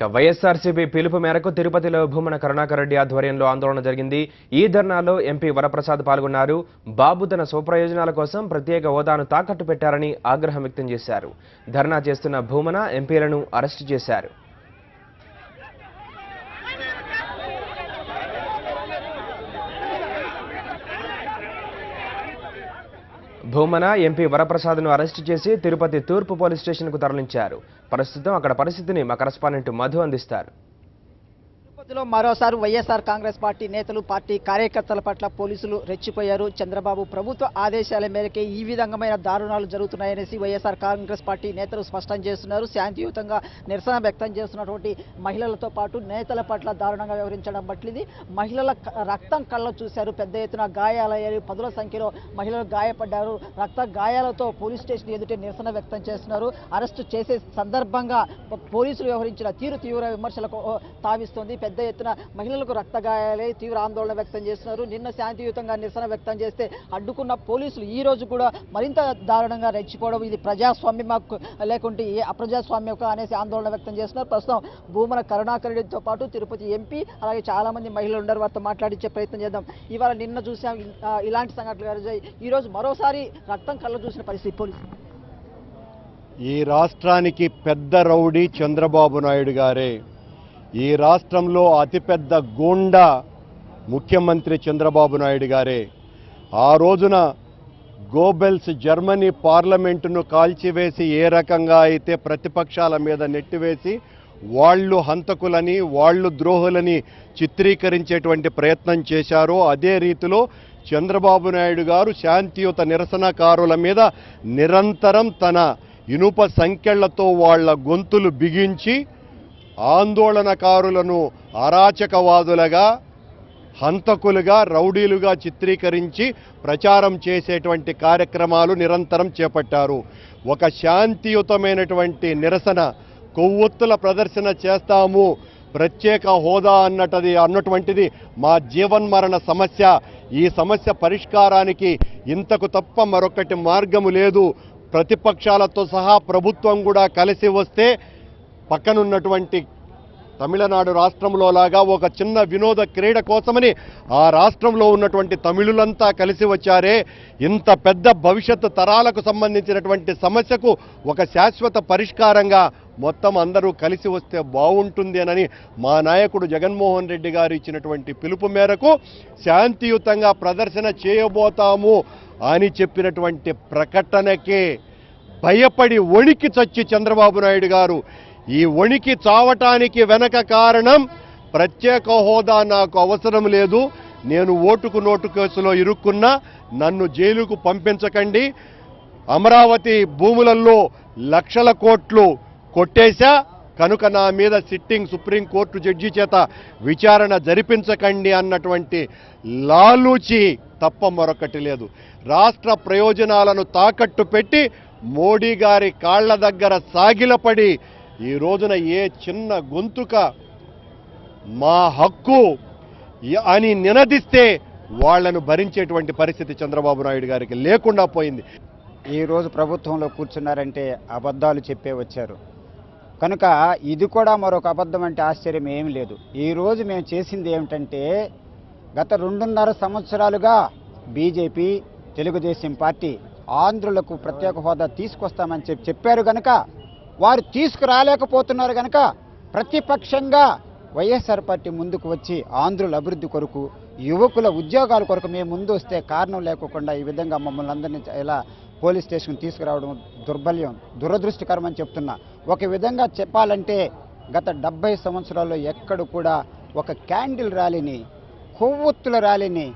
వైఎస్ఆర్సీపీ పిలుపు మేరకు తిరుపతిలో భూమన కరుణాకర్ రెడ్డి ఆధ్వర్యంలో ఆందోళన జరిగింది. ఈ ధర్నాలో ఎంపీ వరప్రసాద్ పాల్గొన్నారు. బాబు తన స్వప్రయోజనాల కోసం ప్రత్యేక హోదాను తాకట్టు పెట్టారని ఆగ్రహం వ్యక్తం చేశారు. ధర్నా చేస్తున్న భూమన ఎంపీలను అరెస్టు చేశారు. భూమన ఎంపీ వరప్రసాద్ను అరెస్టు చేసి తిరుపతి తూర్పు పోలీస్ స్టేషన్కు తరలించారు. ప్రస్తుతం అక్కడ పరిస్థితిని మా కరెస్పాండెంట్ మధు అందిస్తారు. తిరుపతిలో మరోసారి వైఎస్ఆర్ కాంగ్రెస్ పార్టీ నేతలు పార్టీ కార్యకర్తల పట్ల పోలీసులు రెచ్చిపోయారు. చంద్రబాబు ప్రభుత్వ ఆదేశాల మేరకే ఈ విధంగా దారుణాలు జరుగుతున్నాయనేసి వైఎస్ఆర్ కాంగ్రెస్ పార్టీ నేతలు స్పష్టం చేస్తున్నారు. శాంతియుతంగా నిరసన వ్యక్తం చేస్తున్నటువంటి మహిళలతో పాటు నేతల పట్ల దారుణంగా వ్యవహరించడం పట్టింది. మహిళల రక్తం కళ్ళ చూశారు. పెద్ద ఎత్తున గాయాలయ్యారు. పదుల సంఖ్యలో మహిళలు గాయపడ్డారు. రక్త గాయాలతో పోలీస్ స్టేషన్ ఎదుటే నిరసన వ్యక్తం చేస్తున్నారు. అరెస్టు చేసే సందర్భంగా పోలీసులు వ్యవహరించిన తీవ్ర విమర్శలకు తావిస్తోంది. పెద్ద ఎత్తున మహిళలకు రక్త గాయాలై తీవ్ర ఆందోళన వ్యక్తం చేస్తున్నారు. నిన్న శాంతియుతంగా నిరసన వ్యక్తం చేస్తే అడ్డుకున్న పోలీసులు ఈ రోజు కూడా మరింత దారుణంగా రెచ్చిపోవడం, ఇది ప్రజాస్వామ్యం లేకుంటే ఏ అప్రజాస్వామ్యం అనేసి ఆందోళన వ్యక్తం చేస్తున్నారు. ప్రస్తుతం భూమన కరుణాకర్ రెడ్డితో పాటు తిరుపతి ఎంపీ అలాగే చాలా మంది మహిళలు ఉన్నారు. వారితో మాట్లాడించే ప్రయత్నం చేద్దాం. ఇవాళ నిన్న చూసాం ఇలాంటి సంఘటనలు. ఈ రోజు మరోసారి రక్తం కళ్ళ చూసిన పరిస్థితి. పోలీసు ఈ రాష్ట్రానికి పెద్ద రౌడీ చంద్రబాబు నాయుడు గారే. ఈ రాష్ట్రంలో అతిపెద్ద గూండా ముఖ్యమంత్రి చంద్రబాబు నాయుడు గారే. ఆ రోజున గోబెల్స్ జర్మనీ పార్లమెంటును కాల్చివేసి ఏ రకంగా అయితే ప్రతిపక్షాల మీద నెట్టివేసి వాళ్ళు హంతకులని వాళ్ళు ద్రోహులని చిత్రీకరించేటువంటి ప్రయత్నం చేశారో అదే రీతిలో చంద్రబాబు నాయుడు గారు శాంతియుత నిరసనకారుల మీద నిరంతరం తన ఇనుప సంకెళ్లతో వాళ్ల గొంతులు బిగించి ఆందోళనకారులను అరాచకవాదులుగా, హంతకులుగా, రౌడీలుగా చిత్రీకరించి ప్రచారం చేసేటువంటి కార్యక్రమాలు నిరంతరం చేపట్టారు. ఒక శాంతియుతమైనటువంటి నిరసన, కొవ్వొత్తుల ప్రదర్శన చేస్తాము, ప్రత్యేక హోదా అన్నటువంటిది మా జీవన్మరణ సమస్య. ఈ సమస్య పరిష్కారానికి ఇంతకు తప్ప మరొకటి మార్గము లేదు. ప్రతిపక్షాలతో సహా ప్రభుత్వం కూడా కలిసి వస్తే పక్కనున్నటువంటి తమిళనాడు రాష్ట్రంలో లాగా ఒక చిన్న వినోద క్రీడ కోసమని ఆ రాష్ట్రంలో ఉన్నటువంటి తమిళులంతా కలిసి వచ్చారే. ఇంత పెద్ద భవిష్యత్తు తరాలకు సంబంధించినటువంటి సమస్యకు ఒక శాశ్వత పరిష్కారంగా మొత్తం అందరూ కలిసి వస్తే బాగుంటుంది అని మా నాయకుడు జగన్మోహన్ రెడ్డి గారు ఇచ్చినటువంటి పిలుపు మేరకు శాంతియుతంగా ప్రదర్శన చేయబోతాము అని చెప్పినటువంటి ప్రకటనకే భయపడి వణికి చచ్చి చంద్రబాబు నాయుడు గారు ఈ వణికి చావటానికి వెనక కారణం ప్రత్యేక హోదా నాకు అవసరం లేదు, నేను ఓటుకు నోటు కేసులో ఇరుక్కున్నా, నన్ను జైలుకు పంపించకండి, అమరావతి భూములలో లక్షల కోట్లు కొట్టేశా కనుక నా మీద సిట్టింగ్ సుప్రీంకోర్టు జడ్జి చేత విచారణ జరిపించకండి అన్నటువంటి లాలూచి తప్ప మరొకటి లేదు. రాష్ట్ర ప్రయోజనాలను తాకట్టు పెట్టి మోడీ గారి కాళ్ల దగ్గర సాగిలపడి ఈ రోజున ఏ చిన్న గొంతుక మా హక్కు అని నినదిస్తే వాళ్లను భరించేటువంటి పరిస్థితి చంద్రబాబు నాయుడు గారికి లేకుండా పోయింది. ఈరోజు ప్రభుత్వంలో కూర్చున్నారంటే అబద్ధాలు చెప్పే వచ్చారు కనుక ఇది కూడా మరొక అబద్ధం అంటే ఆశ్చర్యం ఏమీ లేదు. ఈరోజు మేము చేసింది ఏమిటంటే గత 2.5 సంవత్సరాలుగా బీజేపీ, తెలుగుదేశం పార్టీ ఆంధ్రులకు ప్రత్యేక హోదా తీసుకొస్తామని చెప్పారు కనుక వారు తీసుకురాలేకపోతున్నారు కనుక ప్రతిపక్షంగా వైఎస్ఆర్ పార్టీ ముందుకు వచ్చి ఆంధ్రుల అభివృద్ధి కొరకు, యువకుల ఉద్యోగాల కొరకు మేము ముందు వస్తే కారణం లేకుండా ఈ విధంగా మమ్మల్ని అందరినీ ఇలా పోలీస్ స్టేషన్కి తీసుకురావడం దుర్బల్యం, దురదృష్టకరం అని చెప్తున్నా. ఒక విధంగా చెప్పాలంటే గత 70 సంవత్సరాల్లో ఎక్కడ కూడా ఒక క్యాండిల్ ర్యాలీని, కొవ్వొత్తుల ర్యాలీని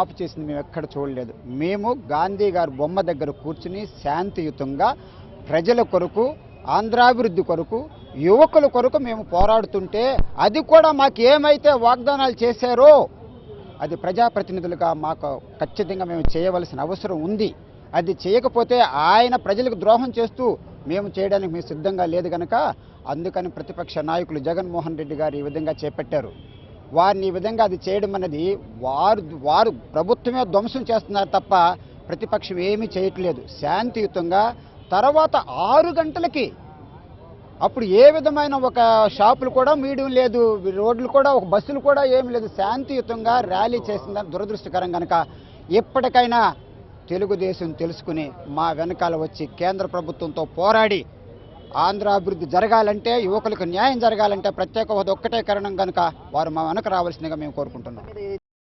ఆపు చేసింది మేము ఎక్కడ చూడలేదు. మేము గాంధీ గారి బొమ్మ దగ్గర కూర్చుని శాంతియుతంగా ప్రజల కొరకు, ఆంధ్రాభివృద్ధి కొరకు, యువకుల కొరకు మేము పోరాడుతుంటే అది కూడా మాకు ఏమైతే వాగ్దానాలు చేశారో అది ప్రజాప్రతినిధులుగా మాకు ఖచ్చితంగా మేము చేయవలసిన అవసరం ఉంది. అది చేయకపోతే ఆయన ప్రజలకు ద్రోహం చేస్తూ మేము చేయడానికి మేము సిద్ధంగా లేదు కనుక అందుకని ప్రతిపక్ష నాయకులు జగన్మోహన్ రెడ్డి గారు ఈ విధంగా చేపట్టారు. వారిని ఈ విధంగా అది చేయడం అనేది వారు ప్రభుత్వమే ధ్వంసం చేస్తున్నారు తప్ప ప్రతిపక్షం ఏమీ చేయట్లేదు. శాంతియుతంగా తర్వాత 6 గంటలకి అప్పుడు ఏ విధమైన ఒక షాపులు కూడా మీడియం లేదు, రోడ్లు కూడా ఒక బస్సులు కూడా ఏమి లేదు, శాంతియుతంగా ర్యాలీ చేసిందని దురదృష్టకరం కనుక ఎప్పటికైనా తెలుగుదేశం తెలుసుకుని మా వెనకాల వచ్చి కేంద్ర ప్రభుత్వంతో పోరాడి ఆంధ్ర అభివృద్ధి జరగాలంటే, యువకులకు న్యాయం జరగాలంటే ప్రత్యేక హోదా ఒక్కటే కారణం కనుక వారు మా వెనక రావాల్సిందిగా మేము కోరుకుంటున్నాం.